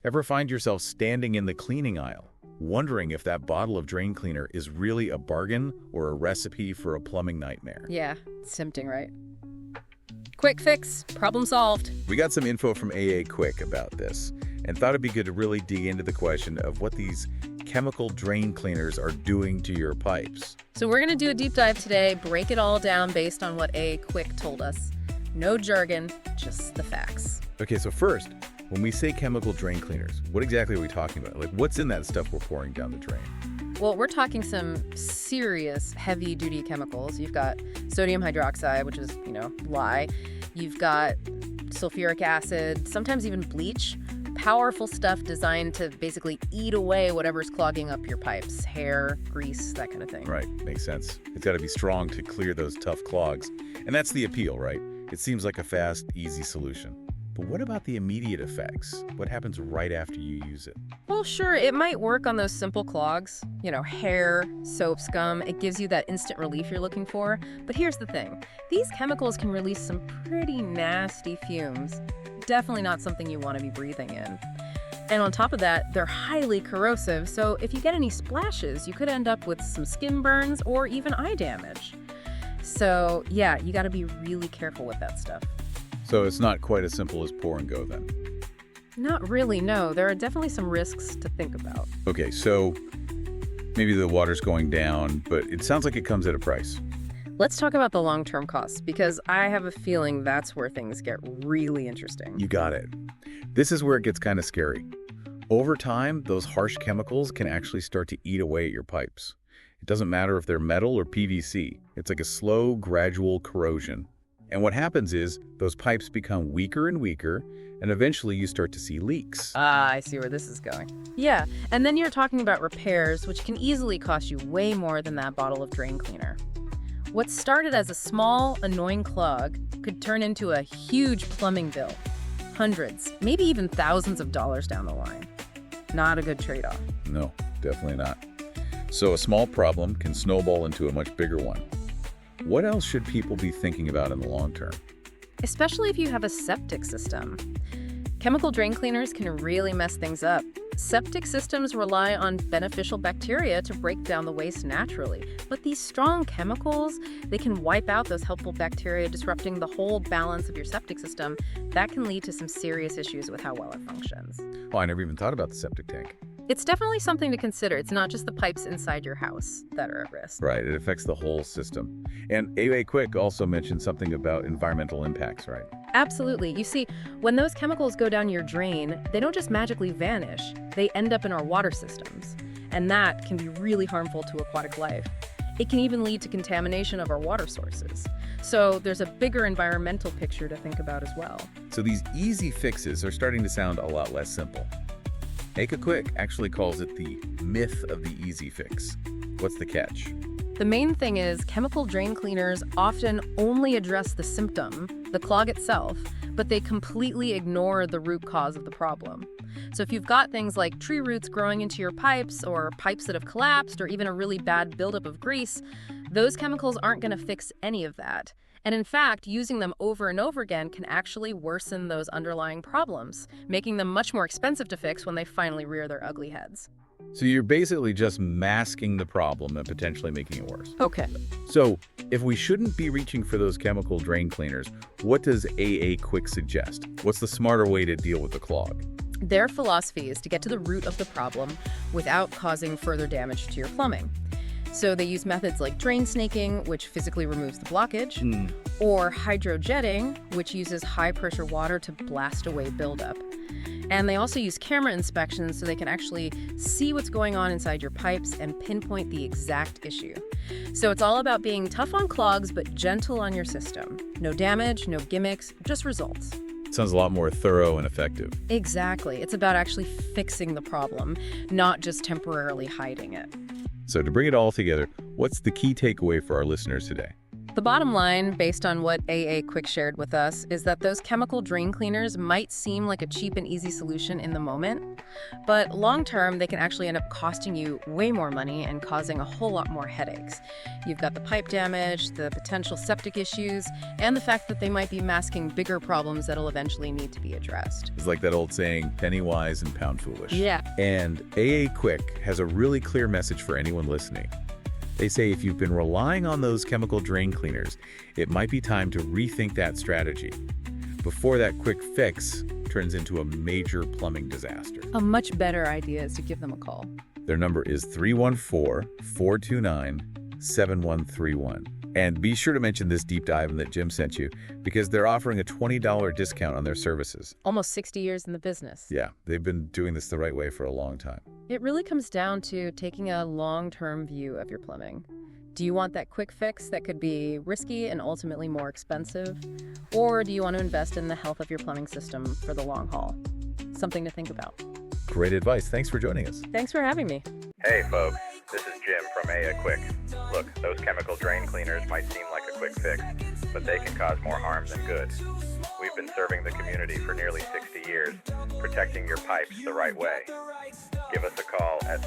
Ever find yourself standing in the cleaning aisle, wondering if that bottle of drain cleaner is really a bargain or a recipe for a plumbing nightmare? Yeah, it's tempting, right? Quick fix, problem solved. We got some info from AA Quick about this, and thought it'd be good to really dig into the question of what these chemical drain cleaners are doing to your pipes. So we're going to do a deep dive today, break it all down based on what AA Quick told us. No jargon, just the facts. Okay, so first, when we say chemical drain cleaners, what exactly are we talking about? Like, what's in that stuff we're pouring down the drain? Well, we're talking some serious heavy-duty chemicals. You've got sodium hydroxide, which is, lye. You've got sulfuric acid, sometimes even bleach. Powerful stuff designed to basically eat away whatever's clogging up your pipes, hair, grease, that kind of thing. Right, makes sense. It's got to be strong to clear those tough clogs. And that's the appeal, right? It seems like a fast, easy solution. But what about the immediate effects? What happens right after you use it? Well, sure, it might work on those simple clogs, hair, soap, scum. It gives you that instant relief you're looking for. But here's the thing. These chemicals can release some pretty nasty fumes. Definitely not something you want to be breathing in. And on top of that, they're highly corrosive, so if you get any splashes, you could end up with some skin burns or even eye damage. So yeah, you got to be really careful with that stuff. So it's not quite as simple as pour and go then? Not really, no. There are definitely some risks to think about. Okay, so maybe the water's going down, but it sounds like it comes at a price. Let's talk about the long-term costs, because I have a feeling that's where things get really interesting. You got it. This is where it gets kind of scary. Over time, those harsh chemicals can actually start to eat away at your pipes. It doesn't matter if they're metal or PVC. It's like a slow, gradual corrosion. And what happens is those pipes become weaker and weaker, and eventually you start to see leaks. Ah, I see where this is going. Yeah, and then you're talking about repairs, which can easily cost you way more than that bottle of drain cleaner. What started as a small, annoying clog could turn into a huge plumbing bill. Hundreds, maybe even thousands of dollars down the line. Not a good trade-off. No, definitely not. So a small problem can snowball into a much bigger one. What else should people be thinking about in the long term? Especially if you have a septic system. Chemical drain cleaners can really mess things up. Septic systems rely on beneficial bacteria to break down the waste naturally. But these strong chemicals, they can wipe out those helpful bacteria, disrupting the whole balance of your septic system. That can lead to some serious issues with how well it functions. Oh, I never even thought about the septic tank. It's definitely something to consider. It's not just the pipes inside your house that are at risk. Right, it affects the whole system. And AA Quick also mentioned something about environmental impacts, right? Absolutely. You see, when those chemicals go down your drain, they don't just magically vanish. They end up in our water systems. And that can be really harmful to aquatic life. It can even lead to contamination of our water sources. So there's a bigger environmental picture to think about as well. So these easy fixes are starting to sound a lot less simple. AA Quick actually calls it the myth of the easy fix. What's the catch? The main thing is chemical drain cleaners often only address the symptom, the clog itself, but they completely ignore the root cause of the problem. So if you've got things like tree roots growing into your pipes, or pipes that have collapsed, or even a really bad buildup of grease, those chemicals aren't going to fix any of that. And in fact, using them over and over again can actually worsen those underlying problems, making them much more expensive to fix when they finally rear their ugly heads. So you're basically just masking the problem and potentially making it worse. Okay. So if we shouldn't be reaching for those chemical drain cleaners, what does AA Quick suggest? What's the smarter way to deal with the clog? Their philosophy is to get to the root of the problem without causing further damage to your plumbing. So they use methods like drain snaking, which physically removes the blockage, or hydrojetting, which uses high-pressure water to blast away buildup. And they also use camera inspections so they can actually see what's going on inside your pipes and pinpoint the exact issue. So it's all about being tough on clogs but gentle on your system. No damage, no gimmicks, just results. Sounds a lot more thorough and effective. Exactly. It's about actually fixing the problem, not just temporarily hiding it. So to bring it all together, what's the key takeaway for our listeners today? The bottom line, based on what AA Quick shared with us, is that those chemical drain cleaners might seem like a cheap and easy solution in the moment, but long-term, they can actually end up costing you way more money and causing a whole lot more headaches. You've got the pipe damage, the potential septic issues, and the fact that they might be masking bigger problems that'll eventually need to be addressed. It's like that old saying, penny wise and pound foolish. Yeah. And AA Quick has a really clear message for anyone listening. They say if you've been relying on those chemical drain cleaners, it might be time to rethink that strategy before that quick fix turns into a major plumbing disaster. A much better idea is to give them a call. Their number is 314-429-7131. And be sure to mention this deep dive that Jim sent you because they're offering a $20 discount on their services. Almost 60 years in the business. Yeah, they've been doing this the right way for a long time. It really comes down to taking a long-term view of your plumbing. Do you want that quick fix that could be risky and ultimately more expensive? Or do you want to invest in the health of your plumbing system for the long haul? Something to think about. Great advice. Thanks for joining us. Thanks for having me. Hey folks, this is Jim from AA Quick. Look, those chemical drain cleaners might seem like a quick fix, but they can cause more harm than good. We've been serving the community for nearly 60 years, protecting your pipes the right way. Give us a call at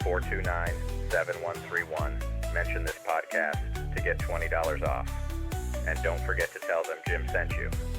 314-429-7131. Mention this podcast to get $20 off. And don't forget to tell them Jim sent you.